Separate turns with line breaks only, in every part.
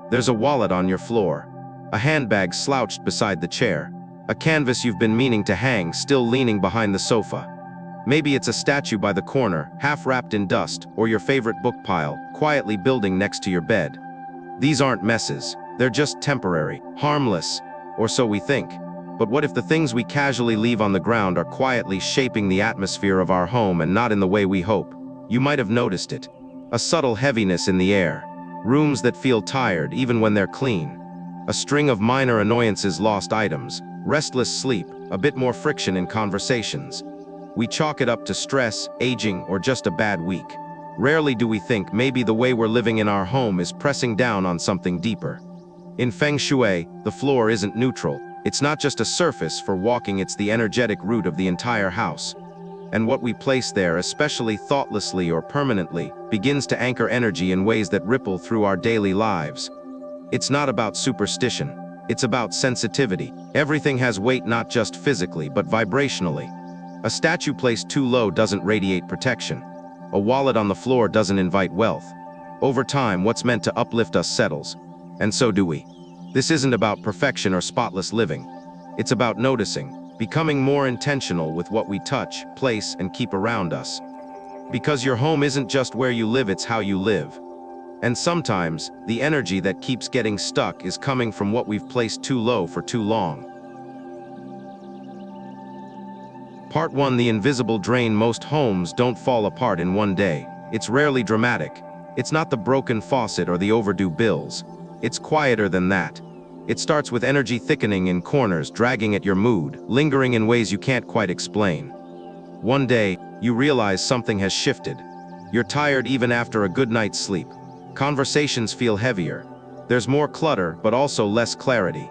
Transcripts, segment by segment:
There's a wallet on your floor, a handbag slouched beside the chair, a canvas you've been meaning to hang still leaning behind the sofa. Maybe it's a statue by the corner, half wrapped in dust, or your favorite book pile, quietly building next to your bed. These aren't messes. They're just temporary, harmless, or so we think. But what if the things we casually leave on the ground are quietly shaping the atmosphere of our home and not in the way we hope? You might have noticed it. A subtle heaviness in the air. Rooms that feel tired even when they're clean. A string of minor annoyances, lost items, restless sleep, a bit more friction in conversations. We chalk it up to stress, aging, or just a bad week. Rarely do we think maybe the way we're living in our home is pressing down on something deeper. In Feng Shui, the floor isn't neutral. It's not just a surface for walking, it's the energetic root of the entire house. And what we place there, especially thoughtlessly or permanently, begins to anchor energy in ways that ripple through our daily lives. It's not about superstition. It's about sensitivity. Everything has weight, not just physically, but vibrationally. A statue placed too low doesn't radiate protection. A wallet on the floor doesn't invite wealth. Over time, what's meant to uplift us settles. And so do we. This isn't about perfection or spotless living. It's about noticing, becoming more intentional with what we touch, place, and keep around us. Because your home isn't just where you live, it's how you live. And sometimes, the energy that keeps getting stuck is coming from what we've placed too low for too long. Part 1: The invisible drain. Most homes don't fall apart in one day. It's rarely dramatic. It's not the broken faucet or the overdue bills. It's quieter than that. It starts with energy thickening in corners, dragging at your mood, lingering in ways you can't quite explain. One day, you realize something has shifted. You're tired even after a good night's sleep. Conversations feel heavier. There's more clutter, but also less clarity.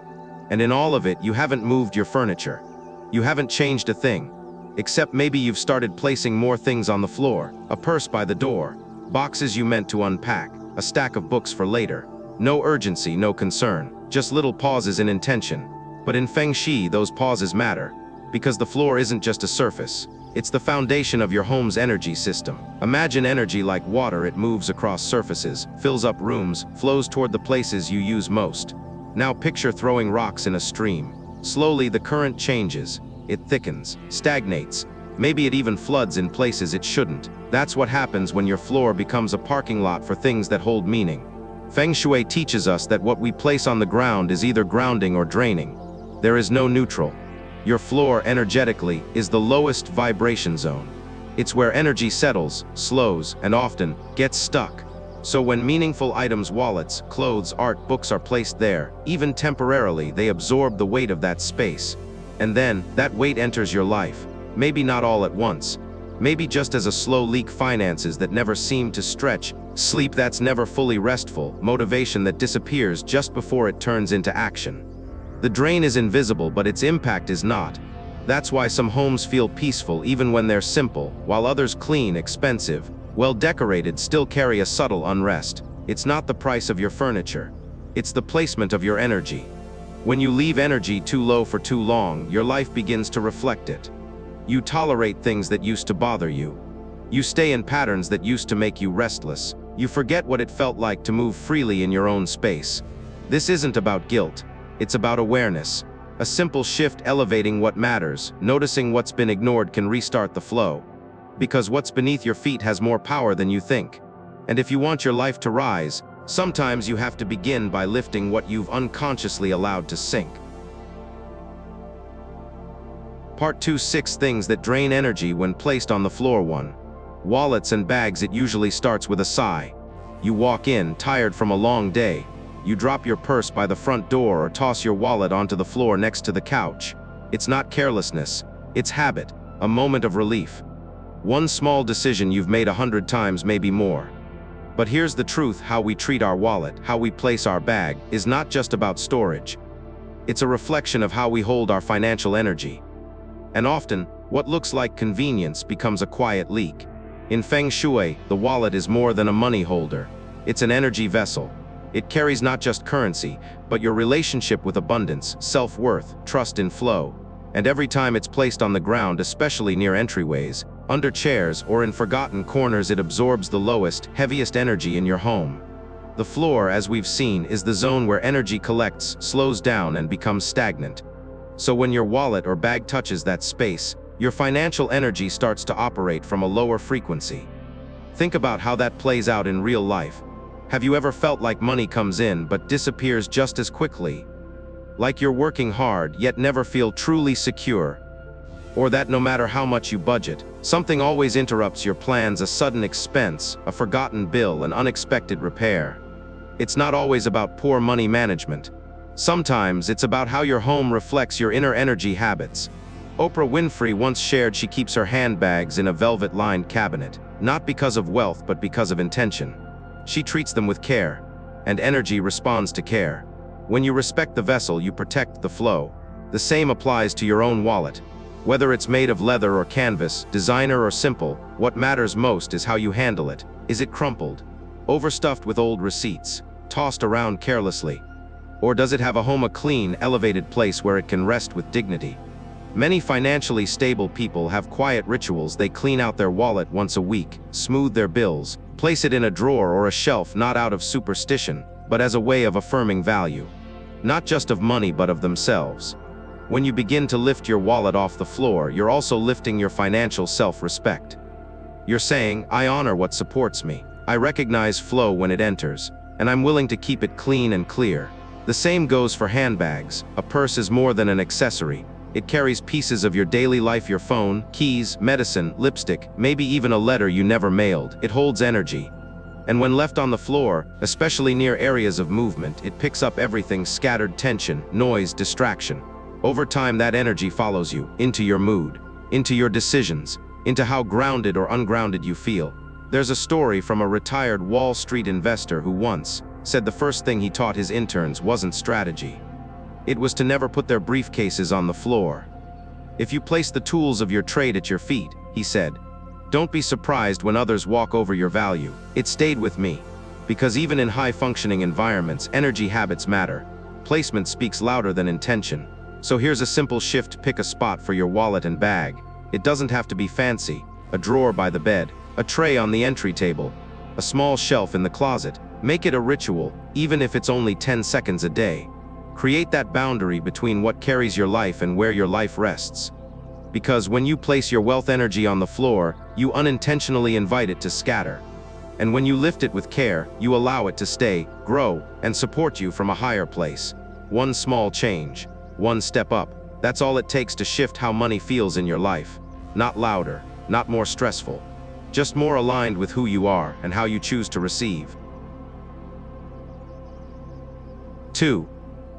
And in all of it, you haven't moved your furniture. You haven't changed a thing. Except maybe you've started placing more things on the floor, a purse by the door, boxes you meant to unpack, a stack of books for later. No urgency, no concern, just little pauses in intention. But in Feng Shui, those pauses matter, because the floor isn't just a surface. It's the foundation of your home's energy system. Imagine energy like water. It moves across surfaces, fills up rooms, flows toward the places you use most. Now picture throwing rocks in a stream. Slowly the current changes. It thickens, stagnates. Maybe it even floods in places it shouldn't. That's what happens when your floor becomes a parking lot for things that hold meaning. Feng Shui teaches us that what we place on the ground is either grounding or draining. There is no neutral. Your floor, energetically, is the lowest vibration zone. It's where energy settles, slows, and often gets stuck. So when meaningful items, wallets, clothes, art, books are placed there, even temporarily, they absorb the weight of that space. And then, that weight enters your life. Maybe not all at once. Maybe just as a slow leak. Finances that never seem to stretch. Sleep that's never fully restful. Motivation that disappears just before it turns into action. The drain is invisible, but its impact is not. That's why some homes feel peaceful even when they're simple, while others, clean, expensive, well-decorated, still carry a subtle unrest. It's not the price of your furniture. It's the placement of your energy. When you leave energy too low for too long, your life begins to reflect it. You tolerate things that used to bother you. You stay in patterns that used to make you restless. You forget what it felt like to move freely in your own space. This isn't about guilt. It's about awareness. A simple shift, elevating what matters, noticing what's been ignored, can restart the flow. Because what's beneath your feet has more power than you think. And if you want your life to rise, sometimes you have to begin by lifting what you've unconsciously allowed to sink. Part 2: 6 things that drain energy when placed on the floor. 1. Wallets and bags. It usually starts with a sigh. You walk in, tired from a long day. You drop your purse by the front door or toss your wallet onto the floor next to the couch. It's not carelessness, it's habit, a moment of relief. One small decision you've made 100 times, maybe more. But here's the truth: how we treat our wallet, how we place our bag, is not just about storage. It's a reflection of how we hold our financial energy. And often, what looks like convenience becomes a quiet leak. In Feng Shui, the wallet is more than a money holder. It's an energy vessel. It carries not just currency, but your relationship with abundance, self-worth, trust in flow. And every time it's placed on the ground, especially near entryways, under chairs, or in forgotten corners, it absorbs the lowest, heaviest energy in your home. The floor, as we've seen, is the zone where energy collects, slows down, and becomes stagnant. So when your wallet or bag touches that space, your financial energy starts to operate from a lower frequency. Think about how that plays out in real life. Have you ever felt like money comes in but disappears just as quickly? Like you're working hard yet never feel truly secure? Or that no matter how much you budget, something always interrupts your plans, a sudden expense, a forgotten bill, an unexpected repair? It's not always about poor money management. Sometimes it's about how your home reflects your inner energy habits. Oprah Winfrey once shared she keeps her handbags in a velvet-lined cabinet, not because of wealth but because of intention. She treats them with care, and energy responds to care. When you respect the vessel, you protect the flow. The same applies to your own wallet. Whether it's made of leather or canvas, designer or simple, what matters most is how you handle it. Is it crumpled, overstuffed with old receipts, tossed around carelessly? Or does it have a home, a clean, elevated place where it can rest with dignity? Many financially stable people have quiet rituals. They clean out their wallet once a week, smooth their bills, place it in a drawer or a shelf, not out of superstition, but as a way of affirming value. Not just of money but of themselves. When you begin to lift your wallet off the floor, you're also lifting your financial self-respect. You're saying, I honor what supports me. I recognize flow when it enters, and I'm willing to keep it clean and clear. The same goes for handbags. A purse is more than an accessory. It carries pieces of your daily life, your phone, keys, medicine, lipstick, maybe even a letter you never mailed. It holds energy. And when left on the floor, especially near areas of movement, it picks up everything: scattered tension, noise, distraction. Over time, that energy follows you, into your mood, into your decisions, into how grounded or ungrounded you feel. There's a story from a retired Wall Street investor who once said the first thing he taught his interns wasn't strategy. It was to never put their briefcases on the floor. If you place the tools of your trade at your feet, he said, don't be surprised when others walk over your value. It stayed with me. Because even in high-functioning environments, energy habits matter. Placement speaks louder than intention. So here's a simple shift: pick a spot for your wallet and bag. It doesn't have to be fancy. A drawer by the bed, a tray on the entry table, a small shelf in the closet. Make it a ritual, even if it's only 10 seconds a day. Create that boundary between what carries your life and where your life rests. Because when you place your wealth energy on the floor, you unintentionally invite it to scatter. And when you lift it with care, you allow it to stay, grow, and support you from a higher place. One small change, one step up, that's all it takes to shift how money feels in your life. Not louder, not more stressful. Just more aligned with who you are and how you choose to receive. 2.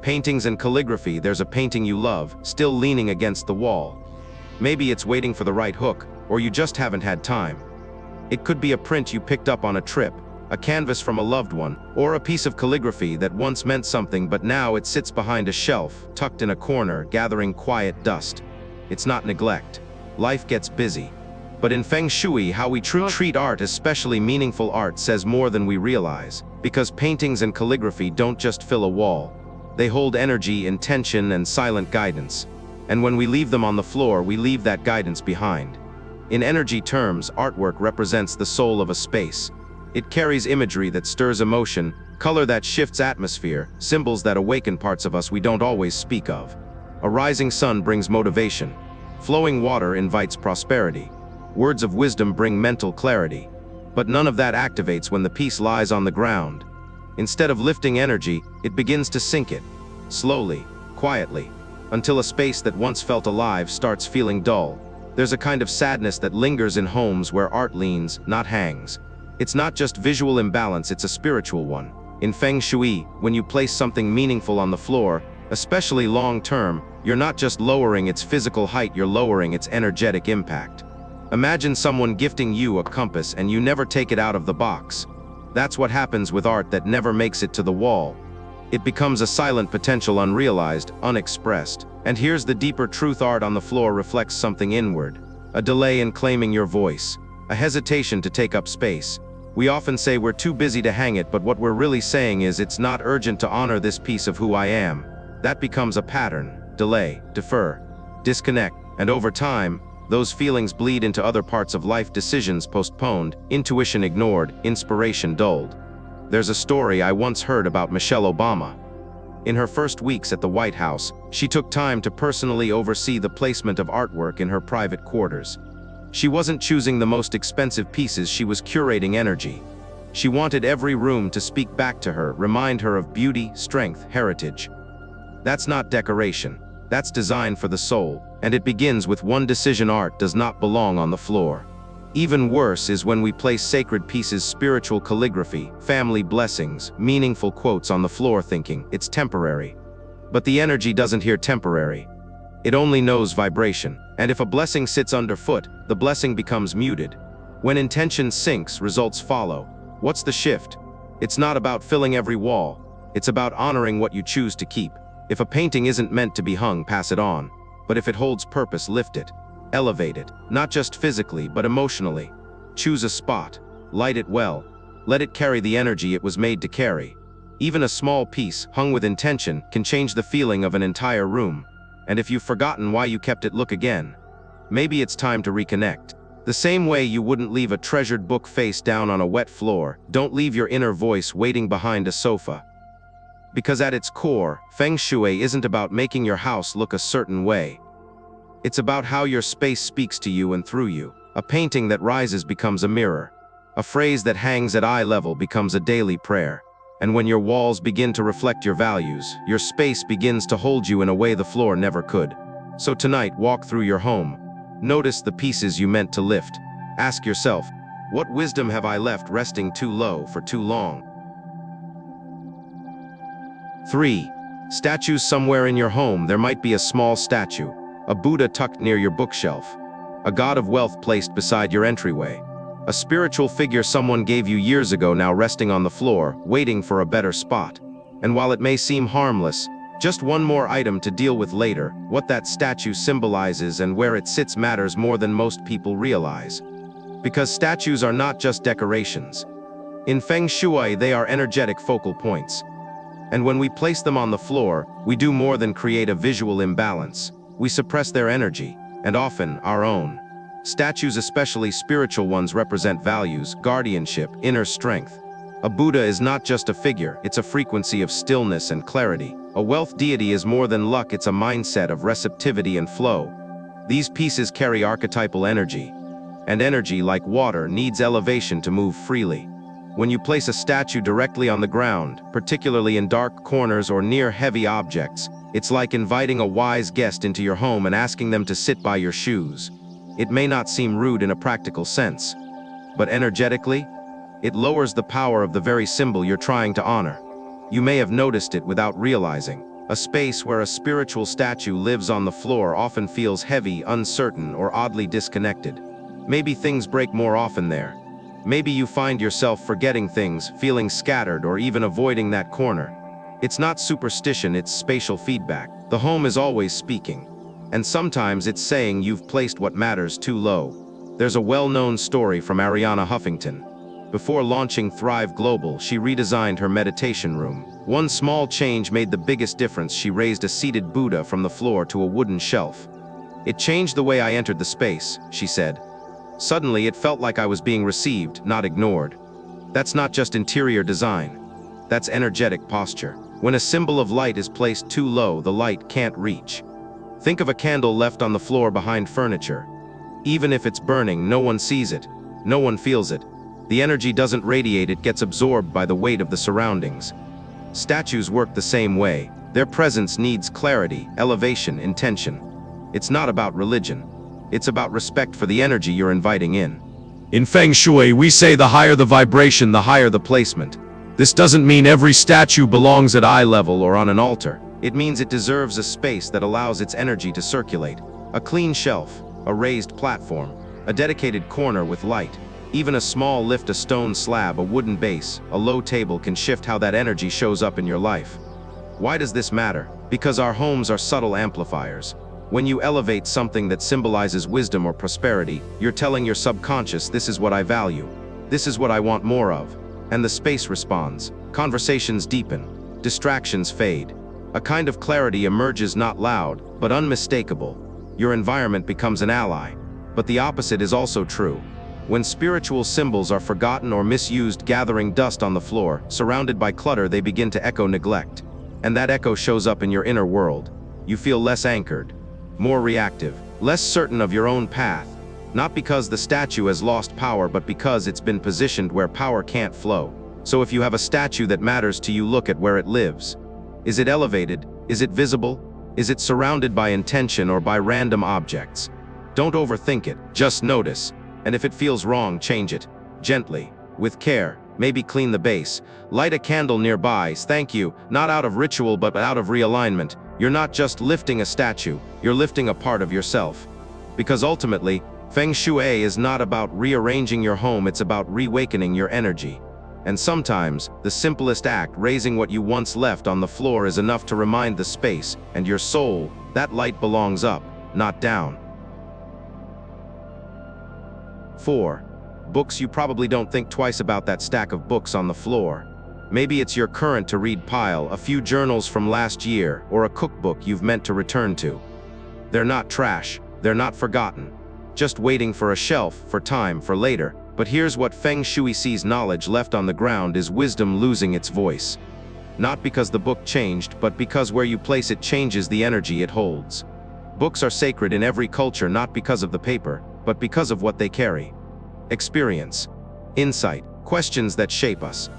Paintings and calligraphy. There's a painting you love, still leaning against the wall. Maybe it's waiting for the right hook, or you just haven't had time. It could be a print you picked up on a trip, a canvas from a loved one, or a piece of calligraphy that once meant something but now it sits behind a shelf, tucked in a corner, gathering quiet dust. It's not neglect. Life gets busy. But in Feng Shui, how we treat art, especially meaningful art, says more than we realize. Because paintings and calligraphy don't just fill a wall. They hold energy, intention, and silent guidance. And when we leave them on the floor, we leave that guidance behind. In energy terms, artwork represents the soul of a space. It carries imagery that stirs emotion, color that shifts atmosphere, symbols that awaken parts of us we don't always speak of. A rising sun brings motivation. Flowing water invites prosperity. Words of wisdom bring mental clarity. But none of that activates when the piece lies on the ground. Instead of lifting energy, it begins to sink it. Slowly, quietly, until a space that once felt alive starts feeling dull. There's a kind of sadness that lingers in homes where art leans, not hangs. It's not just visual imbalance, it's a spiritual one. In Feng Shui, when you place something meaningful on the floor, especially long-term, you're not just lowering its physical height, you're lowering its energetic impact. Imagine someone gifting you a compass and you never take it out of the box. That's what happens with art that never makes it to the wall. It becomes a silent potential, unrealized, unexpressed. And here's the deeper truth: art on the floor reflects something inward. A delay in claiming your voice. A hesitation to take up space. We often say we're too busy to hang it, but what we're really saying is it's not urgent to honor this piece of who I am. That becomes a pattern. Delay, defer, disconnect, and over time, those feelings bleed into other parts of life: decisions postponed, intuition ignored, inspiration dulled. There's a story I once heard about Michelle Obama. In her first weeks at the White House, she took time to personally oversee the placement of artwork in her private quarters. She wasn't choosing the most expensive pieces, she was curating energy. She wanted every room to speak back to her, remind her of beauty, strength, heritage. That's not decoration. That's design for the soul, and it begins with one decision: art does not belong on the floor. Even worse is when we place sacred pieces, spiritual calligraphy, family blessings, meaningful quotes on the floor thinking it's temporary. But the energy doesn't hear temporary. It only knows vibration, and if a blessing sits underfoot, the blessing becomes muted. When intention sinks, results follow. What's the shift? It's not about filling every wall. It's about honoring what you choose to keep. If a painting isn't meant to be hung, pass it on. But if it holds purpose, lift it. Elevate it, not just physically, but emotionally. Choose a spot. Light it well. Let it carry the energy it was made to carry. Even a small piece, hung with intention, can change the feeling of an entire room. And if you've forgotten why you kept it, look again. Maybe it's time to reconnect. The same way you wouldn't leave a treasured book face down on a wet floor, don't leave your inner voice waiting behind a sofa. Because at its core, Feng Shui isn't about making your house look a certain way. It's about how your space speaks to you and through you. A painting that rises becomes a mirror. A phrase that hangs at eye level becomes a daily prayer. And when your walls begin to reflect your values, your space begins to hold you in a way the floor never could. So tonight, walk through your home. Notice the pieces you meant to lift. Ask yourself, what wisdom have I left resting too low for too long? 3. Statues somewhere in your home. There might be a small statue, a Buddha tucked near your bookshelf, a god of wealth placed beside your entryway, a spiritual figure someone gave you years ago now resting on the floor, waiting for a better spot. And while it may seem harmless, just one more item to deal with later, what that statue symbolizes and where it sits matters more than most people realize. Because statues are not just decorations. In Feng Shui, they are energetic focal points. And when we place them on the floor, we do more than create a visual imbalance. We suppress their energy, and often our own. Statues, especially spiritual ones, represent values, guardianship, inner strength. A Buddha is not just a figure, it's a frequency of stillness and clarity. A wealth deity is more than luck, it's a mindset of receptivity and flow. These pieces carry archetypal energy, and energy, like water, needs elevation to move freely. When you place a statue directly on the ground, particularly in dark corners or near heavy objects, it's like inviting a wise guest into your home and asking them to sit by your shoes. It may not seem rude in a practical sense, but energetically, it lowers the power of the very symbol you're trying to honor. You may have noticed it without realizing. A space where a spiritual statue lives on the floor often feels heavy, uncertain, or oddly disconnected. Maybe things break more often there. Maybe you find yourself forgetting things, feeling scattered, or even avoiding that corner. It's not superstition, it's spatial feedback. The home is always speaking. And sometimes it's saying you've placed what matters too low. There's a well-known story from Arianna Huffington. Before launching Thrive Global, she redesigned her meditation room. One small change made the biggest difference. She raised a seated Buddha from the floor to a wooden shelf. It changed the way I entered the space, she said. Suddenly, it felt like I was being received, not ignored. That's not just interior design. That's energetic posture. When a symbol of light is placed too low, the light can't reach. Think of a candle left on the floor behind furniture. Even if it's burning, no one sees it. No one feels it. The energy doesn't radiate, it gets absorbed by the weight of the surroundings. Statues work the same way. Their presence needs clarity, elevation, intention. It's not about religion. It's about respect for the energy you're inviting in. In Feng Shui, we say the higher the vibration, the higher the placement. This doesn't mean every statue belongs at eye level or on an altar. It means it deserves a space that allows its energy to circulate. A clean shelf, a raised platform, a dedicated corner with light. Even a small lift, a stone slab, a wooden base, a low table can shift how that energy shows up in your life. Why does this matter? Because our homes are subtle amplifiers. When you elevate something that symbolizes wisdom or prosperity, you're telling your subconscious, this is what I value. This is what I want more of. And the space responds. Conversations deepen. Distractions fade. A kind of clarity emerges, not loud, but unmistakable. Your environment becomes an ally. But the opposite is also true. When spiritual symbols are forgotten or misused, gathering dust on the floor, surrounded by clutter, they begin to echo neglect. And that echo shows up in your inner world. You feel less anchored, more reactive, less certain of your own path. Not because the statue has lost power, but because it's been positioned where power can't flow. So if you have a statue that matters to you, look at where it lives. Is it elevated? Is it visible? Is it surrounded by intention or by random objects? Don't overthink it, just notice. And if it feels wrong, change it. Gently, with care, maybe clean the base. Light a candle nearby, thank you, not out of ritual but out of realignment. You're not just lifting a statue, you're lifting a part of yourself. Because ultimately, Feng Shui is not about rearranging your home, it's about reawakening your energy. And sometimes, the simplest act, raising what you once left on the floor, is enough to remind the space and your soul that light belongs up, not down. 4. Books. You probably don't think twice about that stack of books on the floor. Maybe it's your current to read pile, a few journals from last year, or a cookbook you've meant to return to. They're not trash, they're not forgotten. Just waiting for a shelf, for time, for later. But here's what Feng Shui sees: knowledge left on the ground is wisdom losing its voice. Not because the book changed, but because where you place it changes the energy it holds. Books are sacred in every culture, not because of the paper, but because of what they carry. Experience, insight, questions that shape us,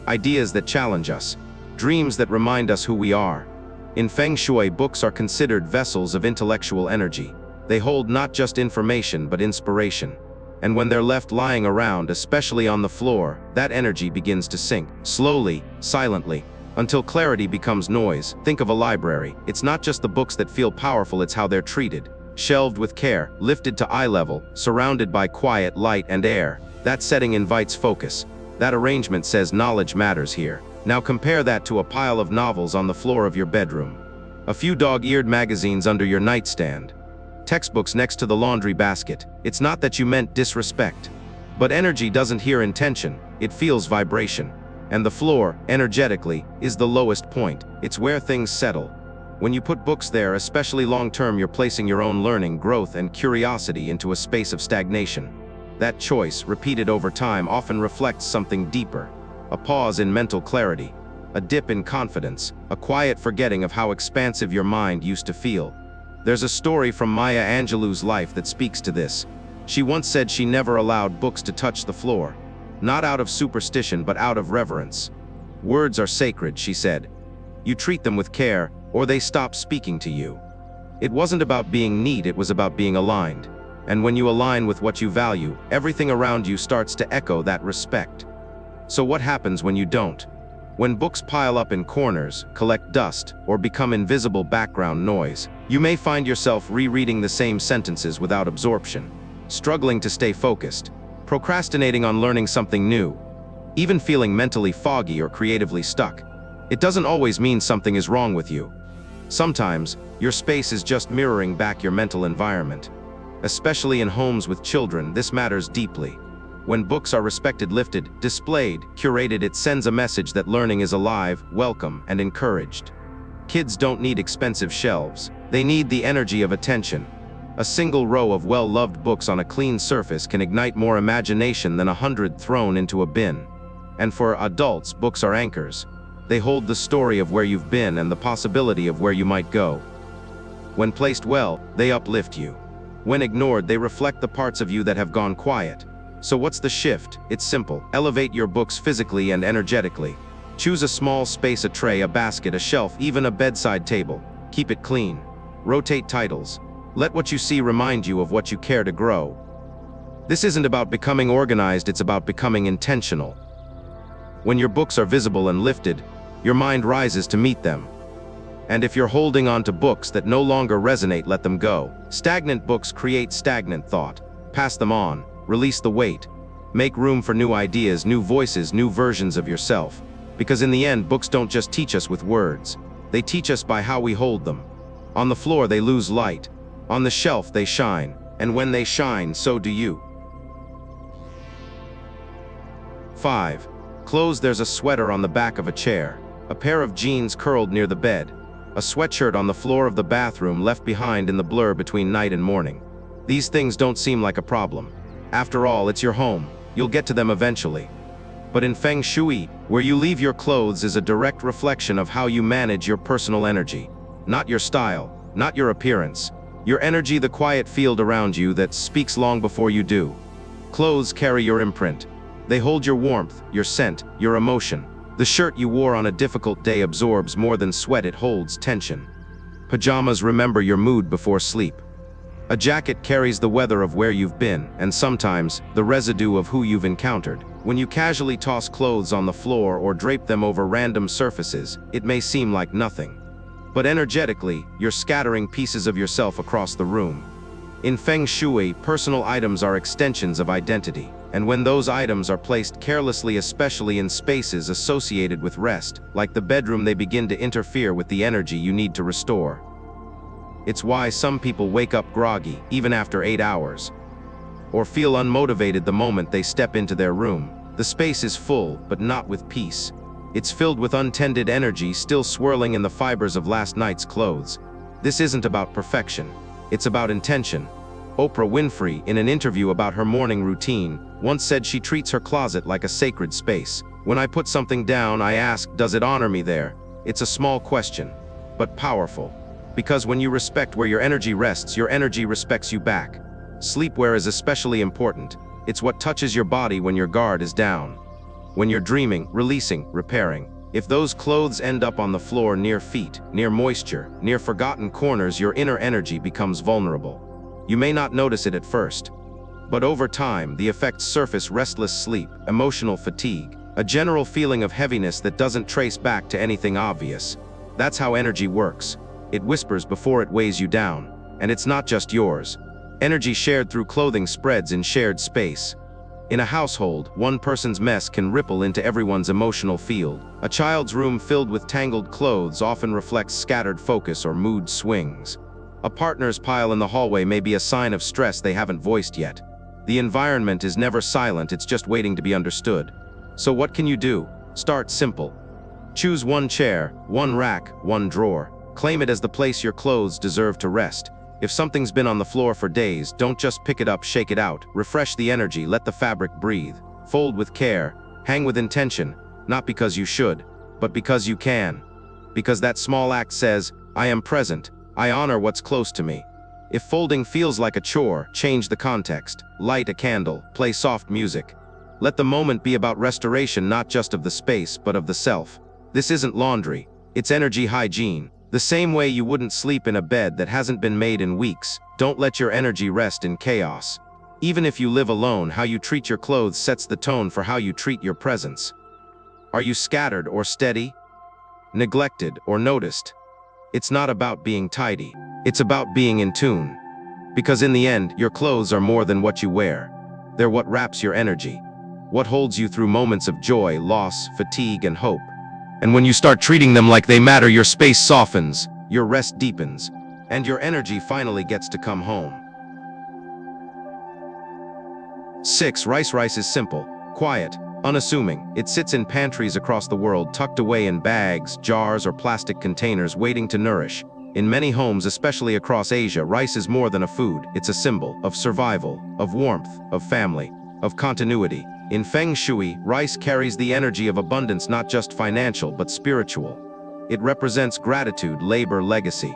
ideas that challenge us, dreams that remind us who we are. In Feng Shui, books are considered vessels of intellectual energy. They hold not just information but inspiration. And when they're left lying around, especially on the floor, that energy begins to sink, slowly, silently, until clarity becomes noise. Think of a library. It's not just the books that feel powerful, it's how they're treated. Shelved with care, lifted to eye level, surrounded by quiet light and air. That setting invites focus. That arrangement says knowledge matters here. Now compare that to a pile of novels on the floor of your bedroom. A few dog-eared magazines under your nightstand. Textbooks next to the laundry basket. It's not that you meant disrespect. But energy doesn't hear intention, it feels vibration. And the floor, energetically, is the lowest point. It's where things settle. When you put books there, especially long-term, you're placing your own learning, growth, and curiosity into a space of stagnation. That choice, repeated over time, often reflects something deeper. A pause in mental clarity, a dip in confidence, a quiet forgetting of how expansive your mind used to feel. There's a story from Maya Angelou's life that speaks to this. She once said she never allowed books to touch the floor. Not out of superstition, but out of reverence. Words are sacred, she said. You treat them with care, or they stop speaking to you. It wasn't about being neat, it was about being aligned. And when you align with what you value, everything around you starts to echo that respect. So what happens when you don't? When books pile up in corners, collect dust, or become invisible background noise, you may find yourself rereading the same sentences without absorption, struggling to stay focused, procrastinating on learning something new, even feeling mentally foggy or creatively stuck. It doesn't always mean something is wrong with you. Sometimes, your space is just mirroring back your mental environment. Especially in homes with children, this matters deeply. When books are respected, lifted, displayed, curated, it sends a message that learning is alive, welcome, and encouraged. Kids don't need expensive shelves. They need the energy of attention. A single row of well-loved books on a clean surface can ignite more imagination than 100 thrown into a bin. And for adults, books are anchors. They hold the story of where you've been and the possibility of where you might go. When placed well, they uplift you. When ignored, they reflect the parts of you that have gone quiet. So what's the shift? It's simple. Elevate your books physically and energetically. Choose a small space, a tray, a basket, a shelf, even a bedside table. Keep it clean. Rotate titles. Let what you see remind you of what you care to grow. This isn't about becoming organized, it's about becoming intentional. When your books are visible and lifted, your mind rises to meet them. And if you're holding on to books that no longer resonate, let them go. Stagnant books create stagnant thought. Pass them on. Release the weight. Make room for new ideas, new voices, new versions of yourself. Because in the end, books don't just teach us with words. They teach us by how we hold them. On the floor, they lose light. On the shelf, they shine. And when they shine, so do you. 5. Clothes. There's a sweater on the back of a chair. A pair of jeans curled near the bed. A sweatshirt on the floor of the bathroom, left behind in the blur between night and morning. These things don't seem like a problem. After all, it's your home. You'll get to them eventually. But in Feng Shui, where you leave your clothes is a direct reflection of how you manage your personal energy. Not your style, not your appearance. Your energy, the quiet field around you that speaks long before you do. Clothes carry your imprint. They hold your warmth, your scent, your emotion. The shirt you wore on a difficult day absorbs more than sweat, it holds tension. Pajamas remember your mood before sleep. A jacket carries the weather of where you've been, and sometimes, the residue of who you've encountered. When you casually toss clothes on the floor or drape them over random surfaces, it may seem like nothing. But energetically, you're scattering pieces of yourself across the room. In Feng Shui, personal items are extensions of identity, and when those items are placed carelessly, especially in spaces associated with rest, like the bedroom, they begin to interfere with the energy you need to restore. It's why some people wake up groggy, even after 8 hours, or feel unmotivated the moment they step into their room. The space is full, but not with peace. It's filled with untended energy still swirling in the fibers of last night's clothes. This isn't about perfection. It's about intention. Oprah Winfrey, in an interview about her morning routine, once said she treats her closet like a sacred space. When I put something down, I ask, does it honor me there? It's a small question, but powerful. Because when you respect where your energy rests, your energy respects you back. Sleepwear is especially important. It's what touches your body when your guard is down. When you're dreaming, releasing, repairing. If those clothes end up on the floor near feet, near moisture, near forgotten corners, your inner energy becomes vulnerable. You may not notice it at first, but over time, the effects surface: restless sleep, emotional fatigue, a general feeling of heaviness that doesn't trace back to anything obvious. That's how energy works. It whispers before it weighs you down, and it's not just yours. Energy shared through clothing spreads in shared space. In a household, one person's mess can ripple into everyone's emotional field. A child's room filled with tangled clothes often reflects scattered focus or mood swings. A partner's pile in the hallway may be a sign of stress they haven't voiced yet. The environment is never silent, it's just waiting to be understood. So what can you do? Start simple. Choose one chair, one rack, one drawer. Claim it as the place your clothes deserve to rest. If something's been on the floor for days, don't just pick it up, shake it out. Refresh the energy, let the fabric breathe. Fold with care, hang with intention, not because you should, but because you can. Because that small act says, I am present, I honor what's close to me. If folding feels like a chore, change the context. Light a candle, play soft music. Let the moment be about restoration, not just of the space, but of the self. This isn't laundry, it's energy hygiene. The same way you wouldn't sleep in a bed that hasn't been made in weeks. Don't let your energy rest in chaos. Even if you live alone, how you treat your clothes sets the tone for how you treat your presence. Are you scattered or steady? Neglected or noticed? It's not about being tidy. It's about being in tune. Because in the end, your clothes are more than what you wear. They're what wraps your energy. What holds you through moments of joy, loss, fatigue, and hope. And when you start treating them like they matter, your space softens, your rest deepens, and your energy finally gets to come home. 6. Rice is simple, quiet, unassuming. It sits in pantries across the world, tucked away in bags, jars, or plastic containers, waiting to nourish. In many homes, especially across Asia, rice is more than a food. It's a symbol of survival, of warmth, of family, of continuity. In Feng Shui, rice carries the energy of abundance, not just financial, but spiritual. It represents gratitude, labor, legacy.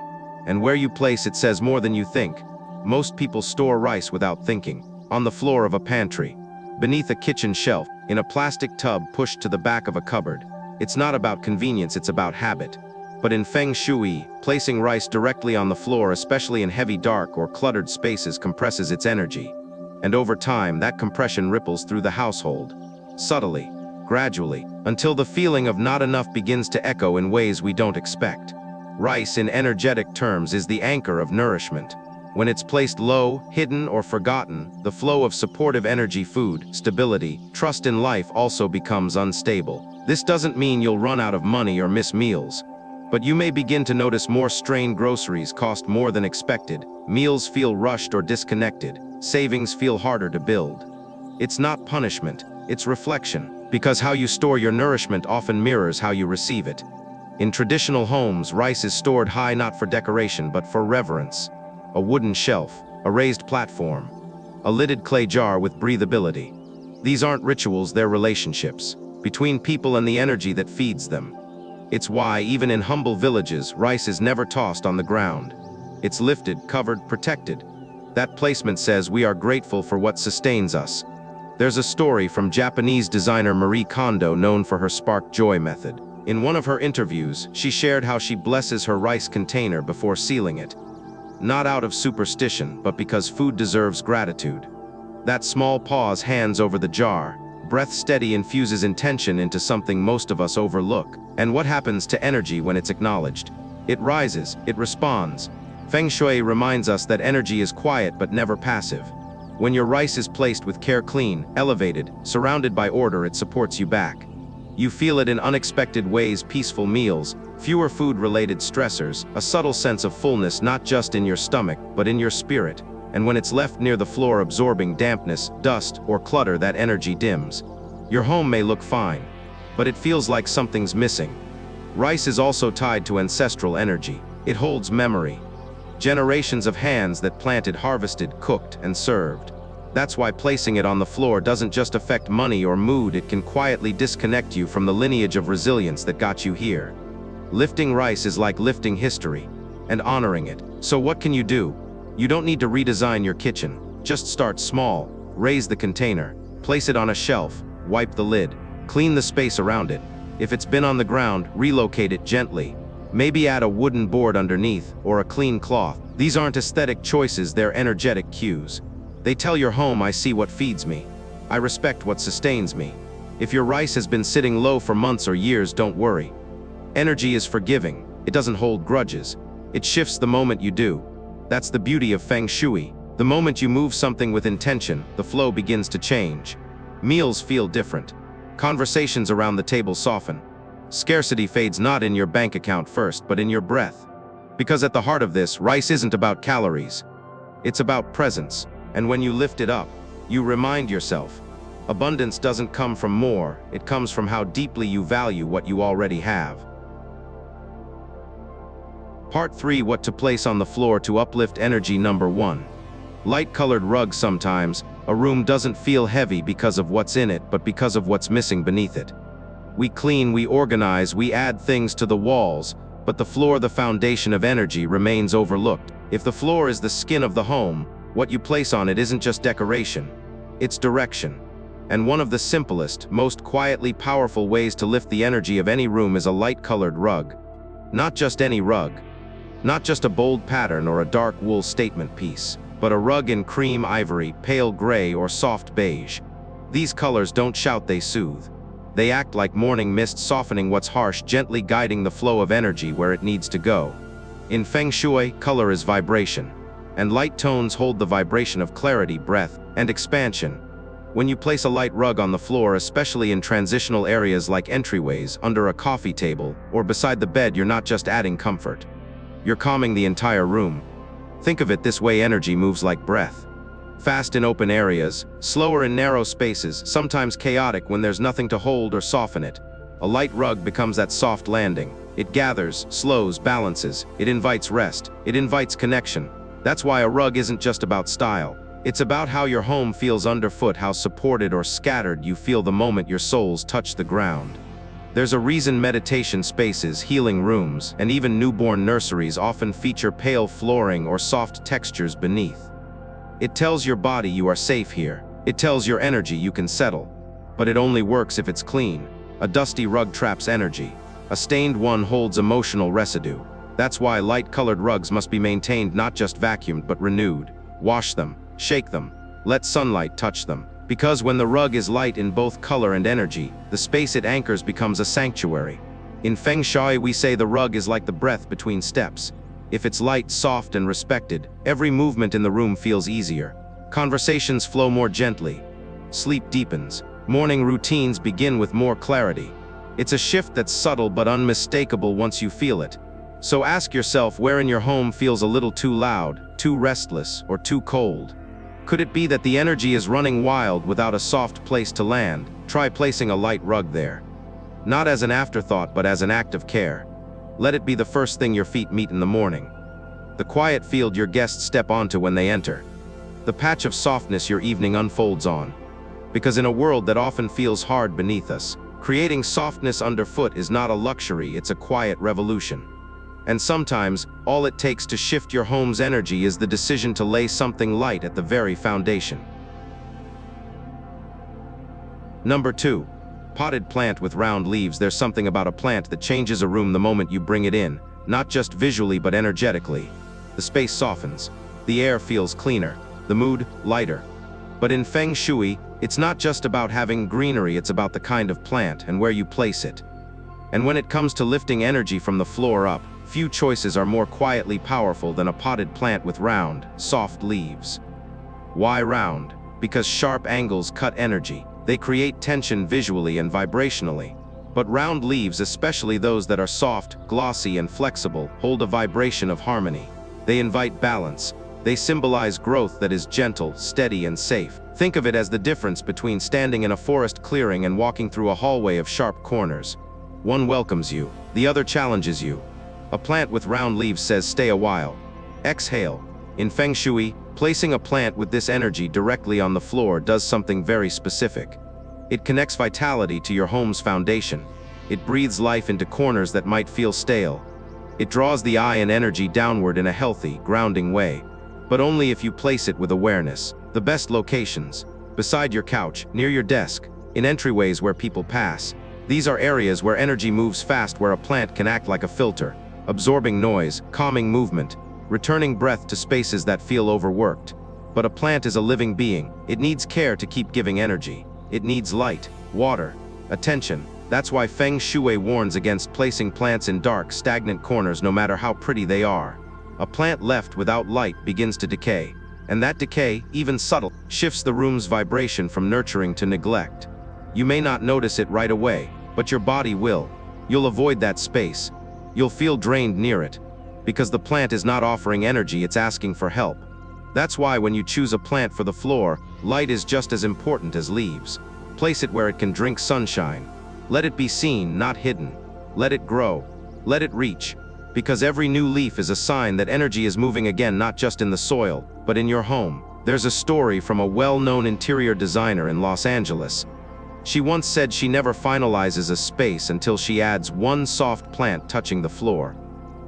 And where you place it says more than you think. Most people store rice without thinking. On the floor of a pantry, beneath a kitchen shelf, in a plastic tub pushed to the back of a cupboard. It's not about convenience, it's about habit. But in Feng Shui, placing rice directly on the floor, especially in heavy, dark, or cluttered spaces, compresses its energy. And over time, that compression ripples through the household, subtly, gradually, until the feeling of not enough begins to echo in ways we don't expect. Rice, in energetic terms, is the anchor of nourishment. When it's placed low, hidden, or forgotten, the flow of supportive energy, food, stability, trust in life also becomes unstable. This doesn't mean you'll run out of money or miss meals. But you may begin to notice more strained. Groceries cost more than expected, meals feel rushed or disconnected, savings feel harder to build. It's not punishment, it's reflection, because how you store your nourishment often mirrors how you receive it. In traditional homes, rice is stored high, not for decoration but for reverence. A wooden shelf, a raised platform, a lidded clay jar with breathability. These aren't rituals, they're relationships, between people and the energy that feeds them. It's why, even in humble villages, rice is never tossed on the ground. It's lifted, covered, protected. That placement says we are grateful for what sustains us. There's a story from Japanese designer Marie Kondo, known for her spark joy method. In one of her interviews, she shared how she blesses her rice container before sealing it. Not out of superstition, but because food deserves gratitude. That small pause, hands over the jar, breath steady, infuses intention into something most of us overlook. And what happens to energy when it's acknowledged? It rises, it responds. Feng Shui reminds us that energy is quiet but never passive. When your rice is placed with care, clean, elevated, surrounded by order, it supports you back. You feel it in unexpected ways: peaceful meals, fewer food-related stressors, a subtle sense of fullness not just in your stomach, but in your spirit. And when it's left near the floor, absorbing dampness, dust, or clutter, that energy dims. Your home may look fine, but it feels like something's missing. Rice is also tied to ancestral energy. It holds memory. Generations of hands that planted, harvested, cooked, and served. That's why placing it on the floor doesn't just affect money or mood, it can quietly disconnect you from the lineage of resilience that got you here. Lifting rice is like lifting history and honoring it. So what can you do? You don't need to redesign your kitchen. Just start small. Raise the container, place it on a shelf, wipe the lid, clean the space around it. If it's been on the ground, relocate it gently. Maybe add a wooden board underneath or a clean cloth. These aren't aesthetic choices, they're energetic cues. They tell your home, I see what feeds me. I respect what sustains me. If your rice has been sitting low for months or years, don't worry. Energy is forgiving. It doesn't hold grudges. It shifts the moment you do. That's the beauty of Feng Shui. The moment you move something with intention, the flow begins to change. Meals feel different. Conversations around the table soften. Scarcity fades, not in your bank account first, but in your breath. Because at the heart of this, rice isn't about calories. It's about presence. And when you lift it up, you remind yourself, abundance doesn't come from more, it comes from how deeply you value what you already have. Part 3: What to place on the floor to uplift energy. Number 1. Light-colored rugs. Sometimes, a room doesn't feel heavy because of what's in it, but because of what's missing beneath it. We clean, we organize, we add things to the walls, but the floor, the foundation of energy, remains overlooked. If the floor is the skin of the home, what you place on it isn't just decoration, it's direction. And one of the simplest, most quietly powerful ways to lift the energy of any room is a light-colored rug. Not just any rug. Not just a bold pattern or a dark wool statement piece, but a rug in cream, ivory, pale gray, or soft beige. These colors don't shout, they soothe. They act like morning mist, softening what's harsh, gently guiding the flow of energy where it needs to go. In Feng Shui, color is vibration, and light tones hold the vibration of clarity, breath, and expansion. When you place a light rug on the floor, especially in transitional areas like entryways, under a coffee table, or beside the bed, you're not just adding comfort. You're calming the entire room. Think of it this way: energy moves like breath. Fast in open areas, slower in narrow spaces, sometimes chaotic when there's nothing to hold or soften it. A light rug becomes that soft landing. It gathers, slows, balances. It invites rest. It invites connection. That's why a rug isn't just about style. It's about how your home feels underfoot, how supported or scattered you feel the moment your soles touch the ground. There's a reason meditation spaces, healing rooms, and even newborn nurseries often feature pale flooring or soft textures beneath. It tells your body you are safe here. It tells your energy you can settle. But it only works if it's clean. A dusty rug traps energy. A stained one holds emotional residue. That's why light-colored rugs must be maintained, not just vacuumed, but renewed. Wash them, shake them, let sunlight touch them. Because when the rug is light in both color and energy, the space it anchors becomes a sanctuary. In Feng Shui, we say the rug is like the breath between steps. If it's light, soft, and respected, every movement in the room feels easier. Conversations flow more gently. Sleep deepens. Morning routines begin with more clarity. It's a shift that's subtle but unmistakable once you feel it. So ask yourself, where in your home feels a little too loud, too restless, or too cold? Could it be that the energy is running wild without a soft place to land? Try placing a light rug there. Not as an afterthought, but as an act of care. Let it be the first thing your feet meet in the morning. The quiet field your guests step onto when they enter. the patch of softness your evening unfolds on. Because in a world that often feels hard beneath us, creating softness underfoot is not a luxury, it's a quiet revolution. And sometimes, all it takes to shift your home's energy is the decision to lay something light at the very foundation. Number 2. Potted plant with round leaves. There's something about a plant that changes a room the moment you bring it in, not just visually but energetically. The space softens, the air feels cleaner, the mood lighter. But in Feng Shui, it's not just about having greenery, it's about the kind of plant and where you place it. And when it comes to lifting energy from the floor up, few choices are more quietly powerful than a potted plant with round, soft leaves. Why round? Because sharp angles cut energy. They create tension visually and vibrationally. But round leaves, especially those that are soft, glossy, and flexible, hold a vibration of harmony. They invite balance. They symbolize growth that is gentle, steady, and safe. Think of it as the difference between standing in a forest clearing and walking through a hallway of sharp corners. One welcomes you, the other challenges you. A plant with round leaves says stay a while. Exhale. In Feng Shui, placing a plant with this energy directly on the floor does something very specific. It connects vitality to your home's foundation. It breathes life into corners that might feel stale. It draws the eye and energy downward in a healthy, grounding way. But only if you place it with awareness. The best locations: beside your couch, near your desk, in entryways where people pass. These are areas where energy moves fast, where a plant can act like a filter, absorbing noise, calming movement, returning breath to spaces that feel overworked. But a plant is a living being. It needs care to keep giving energy. It needs light, water, attention. That's why Feng Shui warns against placing plants in dark, stagnant corners no matter how pretty they are. A plant left without light begins to decay. And that decay, even subtle, shifts the room's vibration from nurturing to neglect. You may not notice it right away, but your body will. You'll avoid that space. You'll feel drained near it. Because the plant is not offering energy, it's asking for help. That's why when you choose a plant for the floor, light is just as important as leaves. Place it where it can drink sunshine. Let it be seen, not hidden. Let it grow. Let it reach. Because every new leaf is a sign that energy is moving again, not just in the soil, but in your home. There's a story from a well-known interior designer in Los Angeles. She once said she never finalizes a space until she adds one soft plant touching the floor.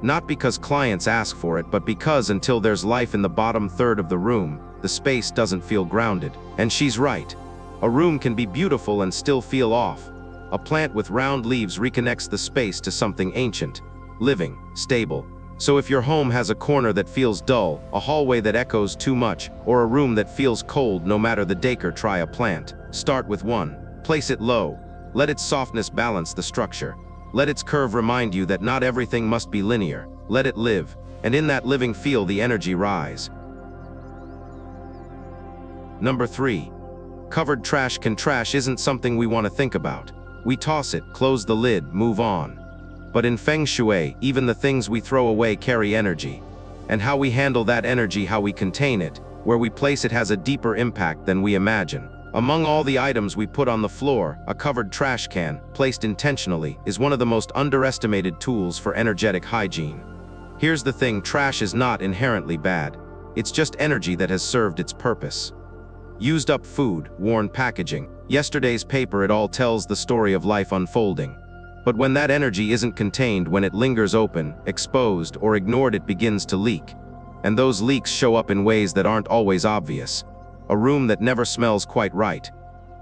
Not because clients ask for it, but because until there's life in the bottom third of the room, the space doesn't feel grounded. And she's right. A room can be beautiful and still feel off. A plant with round leaves reconnects the space to something ancient, living, stable. So if your home has a corner that feels dull, a hallway that echoes too much, or a room that feels cold no matter the decor, try a plant. Start with one. Place it low. Let its softness balance the structure. Let its curve remind you that not everything must be linear. Let it live, and in that living feel the energy rise. Number 3. Covered trash. Trash isn't something we want to think about. We toss it, close the lid, move on. But in Feng Shui, even the things we throw away carry energy. And how we handle that energy, how we contain it, where we place it has a deeper impact than we imagine. Among all the items we put on the floor, a covered trash can, placed intentionally, is one of the most underestimated tools for energetic hygiene. Here's the thing: trash is not inherently bad. It's just energy that has served its purpose. Used up food, worn packaging, yesterday's paper, it all tells the story of life unfolding. But when that energy isn't contained, when it lingers open, exposed, or ignored, it begins to leak. And those leaks show up in ways that aren't always obvious. A room that never smells quite right.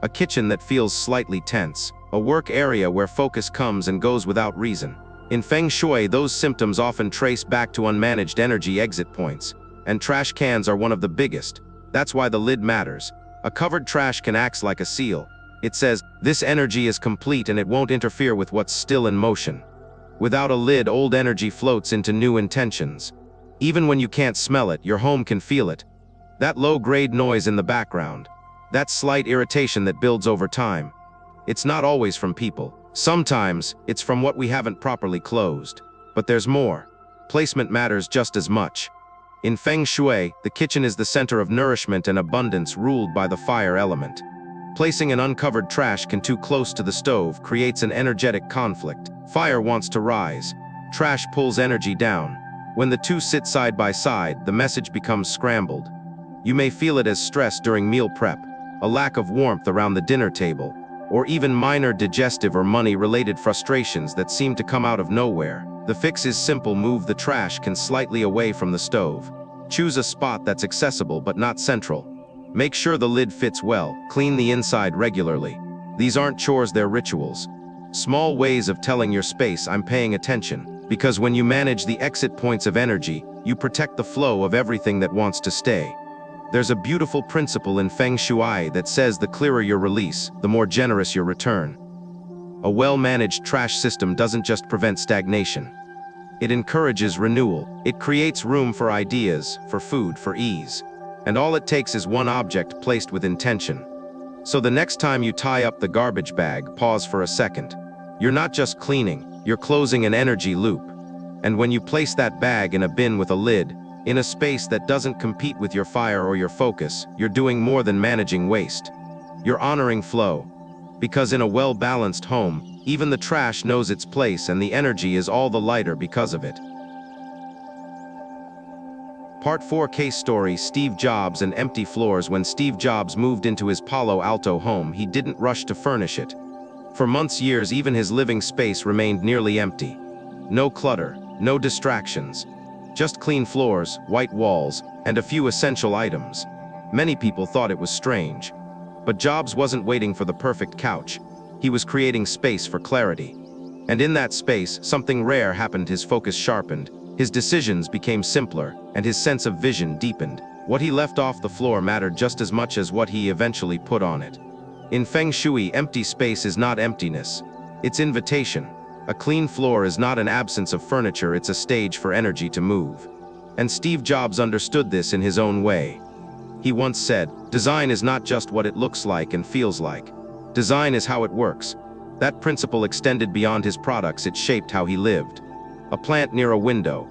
A kitchen that feels slightly tense. A work area where focus comes and goes without reason. In Feng Shui, those symptoms often trace back to unmanaged energy exit points. And trash cans are one of the biggest. That's why the lid matters. A covered trash can act like a seal. It says, this energy is complete and it won't interfere with what's still in motion. Without a lid, old energy floats into new intentions. Even when you can't smell it, your home can feel it. That low-grade noise in the background. That slight irritation that builds over time. It's not always from people. Sometimes, it's from what we haven't properly closed. But there's more. Placement matters just as much. In Feng Shui, the kitchen is the center of nourishment and abundance, ruled by the fire element. Placing an uncovered trash can too close to the stove creates an energetic conflict. Fire wants to rise. Trash pulls energy down. When the two sit side by side, the message becomes scrambled. You may feel it as stress during meal prep, a lack of warmth around the dinner table, or even minor digestive or money-related frustrations that seem to come out of nowhere. The fix is simple: move the trash can slightly away from the stove. Choose a spot that's accessible but not central. Make sure the lid fits well. Clean the inside regularly. These aren't chores, they're rituals. Small ways of telling your space, "I'm paying attention." Because when you manage the exit points of energy, you protect the flow of everything that wants to stay. There's a beautiful principle in Feng Shui that says the clearer your release, the more generous your return. A well-managed trash system doesn't just prevent stagnation. It encourages renewal. It creates room for ideas, for food, for ease. And all it takes is one object placed with intention. So the next time you tie up the garbage bag, pause for a second. You're not just cleaning, you're closing an energy loop. And when you place that bag in a bin with a lid, in a space that doesn't compete with your fire or your focus, you're doing more than managing waste. You're honoring flow. Because in a well-balanced home, even the trash knows its place and the energy is all the lighter because of it. Part 4 Case Story: Steve Jobs and Empty Floors. When Steve Jobs moved into his Palo Alto home, he didn't rush to furnish it. For months, years, even his living space remained nearly empty. No clutter, no distractions. Just clean floors, white walls, and a few essential items. Many people thought it was strange. But Jobs wasn't waiting for the perfect couch. He was creating space for clarity. And in that space, something rare happened. His focus sharpened, his decisions became simpler, and his sense of vision deepened. What he left off the floor mattered just as much as what he eventually put on it. In Feng Shui, empty space is not emptiness. It's invitation. A clean floor is not an absence of furniture, it's a stage for energy to move. And Steve Jobs understood this in his own way. He once said, "Design is not just what it looks like and feels like. Design is how it works." That principle extended beyond his products. It shaped how he lived. A plant near a window,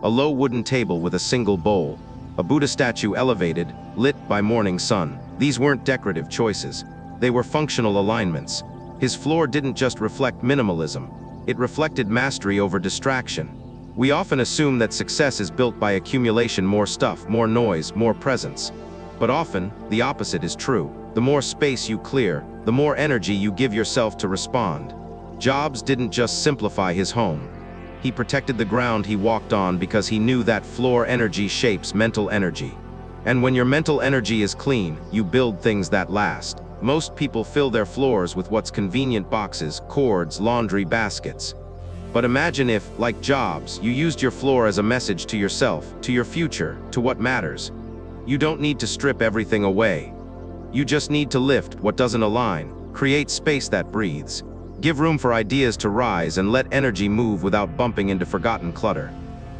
a low wooden table with a single bowl, a Buddha statue elevated, lit by morning sun. These weren't decorative choices. They were functional alignments. His floor didn't just reflect minimalism. It reflected mastery over distraction. We often assume that success is built by accumulation: more stuff, more noise, more presence. But often, the opposite is true. The more space you clear, the more energy you give yourself to respond. Jobs didn't just simplify his home. He protected the ground he walked on because he knew that floor energy shapes mental energy. And when your mental energy is clean, you build things that last. Most people fill their floors with what's convenient: boxes, cords, laundry baskets. But imagine if, like Jobs, you used your floor as a message to yourself, to your future, to what matters. You don't need to strip everything away. You just need to lift what doesn't align, create space that breathes, give room for ideas to rise, and let energy move without bumping into forgotten clutter.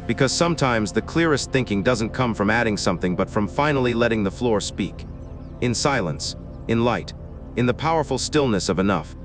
Because sometimes the clearest thinking doesn't come from adding something but from finally letting the floor speak. In silence, in light, in the powerful stillness of enough.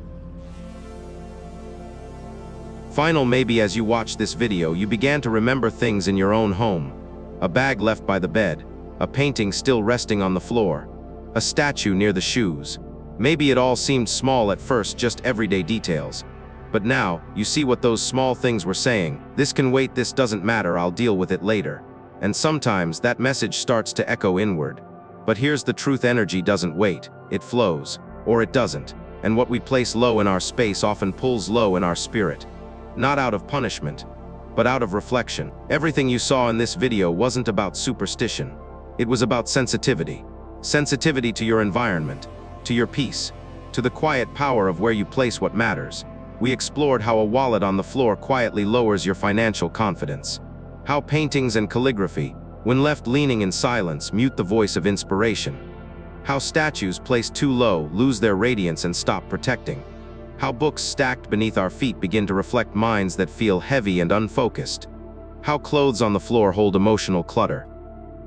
Maybe as you watch this video, you began to remember things in your own home. A bag left by the bed, a painting still resting on the floor, a statue near the shoes. Maybe it all seemed small at first, just everyday details. But now, you see what those small things were saying. "This can wait, this doesn't matter, I'll deal with it later." And sometimes that message starts to echo inward. But here's the truth: energy doesn't wait, it flows. Or it doesn't. And what we place low in our space often pulls low in our spirit. Not out of punishment, but out of reflection. Everything you saw in this video wasn't about superstition. It was about sensitivity. Sensitivity to your environment, to your peace, to the quiet power of where you place what matters. We explored how a wallet on the floor quietly lowers your financial confidence. How paintings and calligraphy, when left leaning in silence, mute the voice of inspiration. How statues placed too low lose their radiance and stop protecting. How books stacked beneath our feet begin to reflect minds that feel heavy and unfocused. How clothes on the floor hold emotional clutter.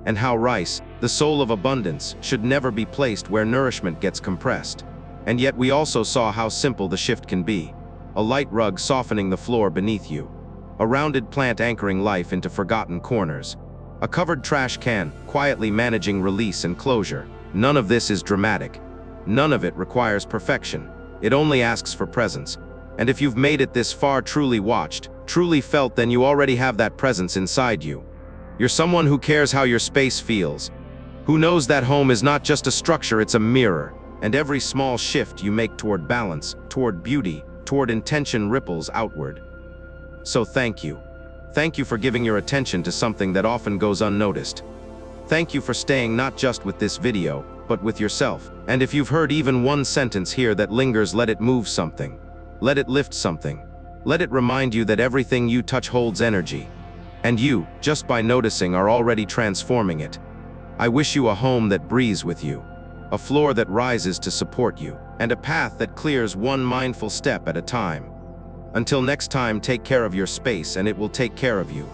And how rice, the soul of abundance, should never be placed where nourishment gets compressed. And yet we also saw how simple the shift can be. A light rug softening the floor beneath you. A rounded plant anchoring life into forgotten corners. A covered trash can, quietly managing release and closure. None of this is dramatic. None of it requires perfection. It only asks for presence. And if you've made it this far, truly watched, truly felt, then you already have that presence inside you. You're someone who cares how your space feels. Who knows that home is not just a structure, it's a mirror, and every small shift you make toward balance, toward beauty, toward intention ripples outward. So thank you. Thank you for giving your attention to something that often goes unnoticed. Thank you for staying not just with this video, but with yourself. And if you've heard even one sentence here that lingers, let it move something. Let it lift something. Let it remind you that everything you touch holds energy. And you, just by noticing, are already transforming it. I wish you a home that breathes with you, a floor that rises to support you, and a path that clears one mindful step at a time. Until next time, take care of your space and it will take care of you.